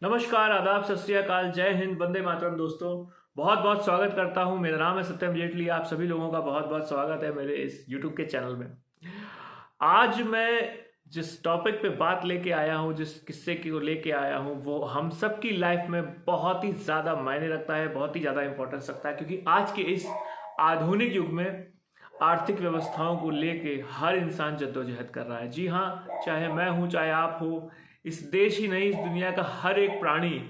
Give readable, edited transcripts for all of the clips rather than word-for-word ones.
नमस्कार, आदाब, सत श्री अकाल, जय हिंद, वंदे मातरम। दोस्तों, बहुत बहुत स्वागत करता हूं। मेरा नाम है सत्यम जेटली। आप सभी लोगों का बहुत बहुत स्वागत है मेरे इस यूट्यूब के चैनल में। आज मैं जिस टॉपिक पे बात लेके आया हूं, जिस किस्से को लेके आया हूं, वो हम सब की लाइफ में बहुत ही ज़्यादा मायने रखता है, बहुत ही ज़्यादा इंपॉर्टेंस रखता है। क्योंकि आज के इस आधुनिक युग में आर्थिक व्यवस्थाओं को लेके हर इंसान जद्दोजहद कर रहा है। जी हाँ, चाहे मैं हूँ, चाहे आप हो, इस देश ही नहीं, इस दुनिया का हर एक प्राणी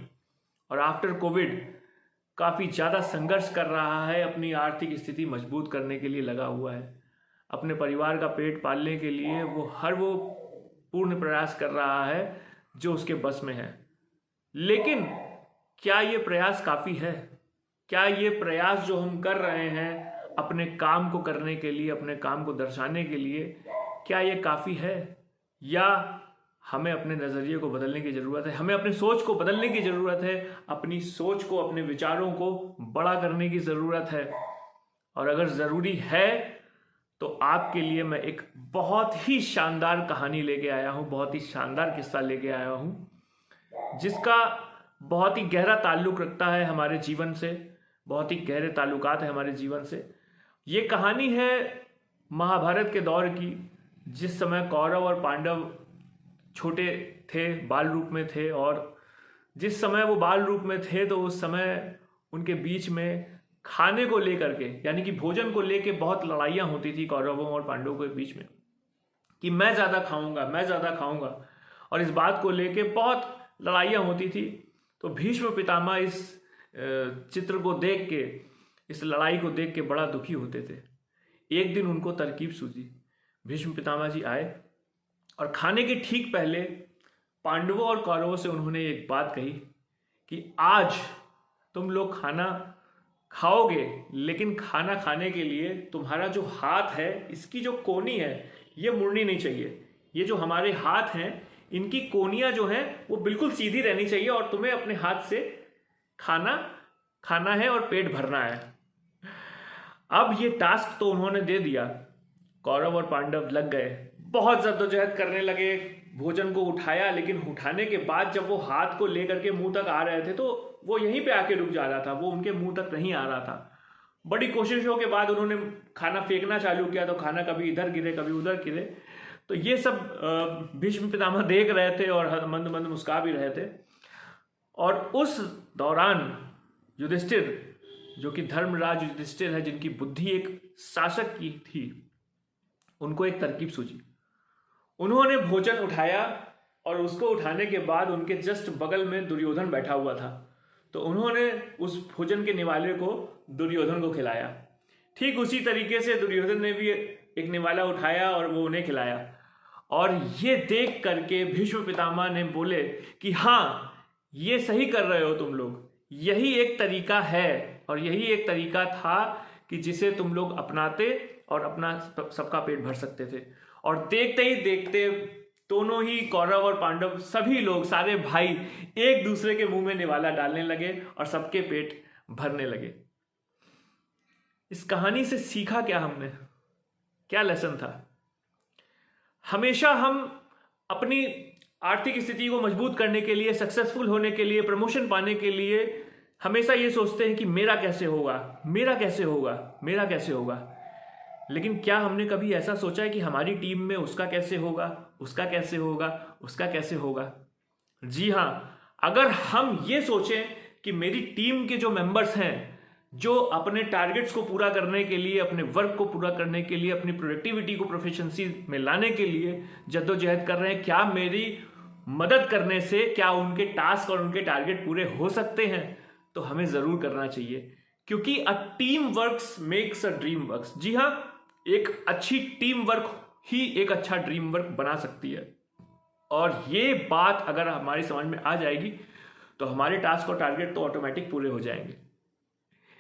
और आफ्टर कोविड काफ़ी ज़्यादा संघर्ष कर रहा है, अपनी आर्थिक स्थिति मजबूत करने के लिए लगा हुआ है। अपने परिवार का पेट पालने के लिए वो पूर्ण प्रयास कर रहा है जो उसके बस में है। लेकिन क्या ये प्रयास काफ़ी है? क्या ये प्रयास जो हम कर रहे हैं अपने काम को करने के लिए, अपने काम को दर्शाने के लिए, क्या ये काफ़ी है? या हमें अपने नज़रिए को बदलने की ज़रूरत है, हमें अपनी सोच को बदलने की ज़रूरत है, अपनी सोच को, अपने विचारों को बड़ा करने की ज़रूरत है। और अगर ज़रूरी है तो आपके लिए मैं एक बहुत ही शानदार कहानी लेके आया हूँ, बहुत ही शानदार किस्सा लेके आया हूँ, जिसका बहुत ही गहरा ताल्लुक़ रखता है हमारे जीवन से, बहुत ही गहरे ताल्लुकात है हमारे जीवन से। ये कहानी है महाभारत के दौर की, जिस समय कौरव और पांडव छोटे थे, बाल रूप में थे। और जिस समय वो बाल रूप में थे तो उस समय उनके बीच में खाने को लेकर के, यानी कि भोजन को लेके बहुत लड़ाइयाँ होती थी कौरवों और पांडवों के बीच में, कि मैं ज़्यादा खाऊंगा, मैं ज़्यादा खाऊंगा। और इस बात को लेके बहुत लड़ाइयाँ होती थी। तो भीष्म पितामह इस चित्र को देख के, इस लड़ाई को देख के बड़ा दुखी होते थे। एक दिन उनको तरकीब सूझी। भीष्म पितामह जी आए और खाने के ठीक पहले पांडवों और कौरवों से उन्होंने एक बात कही कि आज तुम लोग खाना खाओगे, लेकिन खाना खाने के लिए तुम्हारा जो हाथ है, इसकी जो कोनी है, ये मुड़नी नहीं चाहिए। ये जो हमारे हाथ हैं, इनकी कोनियाँ जो हैं वो बिल्कुल सीधी रहनी चाहिए, और तुम्हें अपने हाथ से खाना खाना है और पेट भरना है। अब ये टास्क तो उन्होंने दे दिया। कौरव और पांडव लग गए, बहुत जद्दोजहद करने लगे, भोजन को उठाया। लेकिन उठाने के बाद जब वो हाथ को लेकर के मुंह तक आ रहे थे तो वो यहीं पे आके रुक जा रहा था, वो उनके मुंह तक नहीं आ रहा था। बड़ी कोशिशों के बाद उन्होंने खाना फेंकना चालू किया तो खाना कभी इधर गिरे, कभी उधर गिरे। तो ये सब भीष्म पितामह देख रहे थे और मंद मंद मुस्कुरा भी रहे थे। और उस दौरान युधिष्ठिर, जो कि धर्मराज युधिष्ठिर है, जिनकी बुद्धि एक शासक की थी, उनको एक तरकीब सूझी। उन्होंने भोजन उठाया और उसको उठाने के बाद उनके जस्ट बगल में दुर्योधन बैठा हुआ था। तो उन्होंने उस भोजन के निवाले को दुर्योधन को खिलाया। ठीक उसी तरीके से दुर्योधन ने भी एक निवाला उठाया और वो उन्हें खिलाया। और ये देख करके भीष्म पितामह ने बोले कि हाँ, ये सही कर रहे हो तुम लोग, यही एक तरीका है और यही एक तरीका था कि जिसे तुम लोग अपनाते और अपना सबका पेट भर सकते थे। और देखते ही देखते दोनों ही कौरव और पांडव, सभी लोग, सारे भाई एक दूसरे के मुंह में निवाला डालने लगे और सबके पेट भरने लगे। इस कहानी से सीखा क्या हमने? क्या लेसन था? हमेशा हम अपनी आर्थिक स्थिति को मजबूत करने के लिए, सक्सेसफुल होने के लिए, प्रमोशन पाने के लिए हमेशा ये सोचते हैं कि मेरा कैसे होगा, मेरा कैसे होगा, मेरा कैसे होगा। लेकिन क्या हमने कभी ऐसा सोचा है कि हमारी टीम में उसका कैसे होगा, उसका कैसे होगा, उसका कैसे होगा? जी हाँ, अगर हम ये सोचें कि मेरी टीम के जो मेंबर्स हैं, जो अपने टारगेट्स को पूरा करने के लिए, अपने वर्क को पूरा करने के लिए, अपनी प्रोडक्टिविटी को प्रोफिशिएंसी में लाने के लिए जद्दोजहद कर रहे हैं, क्या मेरी मदद करने से क्या उनके टास्क और उनके टारगेट पूरे हो सकते हैं? तो हमें ज़रूर करना चाहिए, क्योंकि a team works makes a dream works. जी हाँ, एक अच्छी टीम वर्क ही एक अच्छा ड्रीम वर्क बना सकती है। और ये बात अगर हमारी समझ में आ जाएगी तो हमारे टास्क और टारगेट तो ऑटोमेटिक पूरे हो जाएंगे।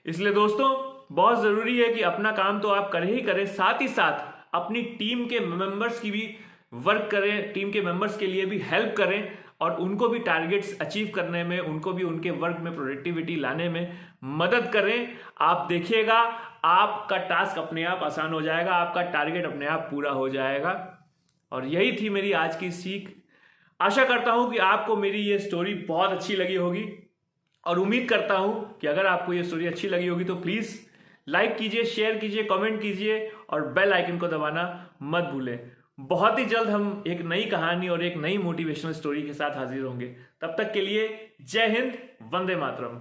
इसलिए दोस्तों, बहुत ज़रूरी है कि अपना काम तो आप करें ही करें, साथ ही साथ अपनी टीम के मेंबर्स की भी वर्क करें, टीम के मेंबर्स के लिए भी हेल्प करें और उनको भी टारगेट्स अचीव करने में, उनको भी उनके वर्क में प्रोडक्टिविटी लाने में मदद करें। आप देखिएगा, आपका टास्क अपने आप आसान हो जाएगा, आपका टारगेट अपने आप पूरा हो जाएगा। और यही थी मेरी आज की सीख। आशा करता हूं कि आपको मेरी ये स्टोरी बहुत अच्छी लगी होगी और उम्मीद करता हूं कि अगर आपको ये स्टोरी अच्छी लगी होगी तो प्लीज़ लाइक कीजिए, शेयर कीजिए, कमेंट कीजिए और बेल आइकन को दबाना मत भूलें। बहुत ही जल्द हम एक नई कहानी और एक नई मोटिवेशनल स्टोरी के साथ हाजिर होंगे। तब तक के लिए जय हिंद, वंदे मातरम।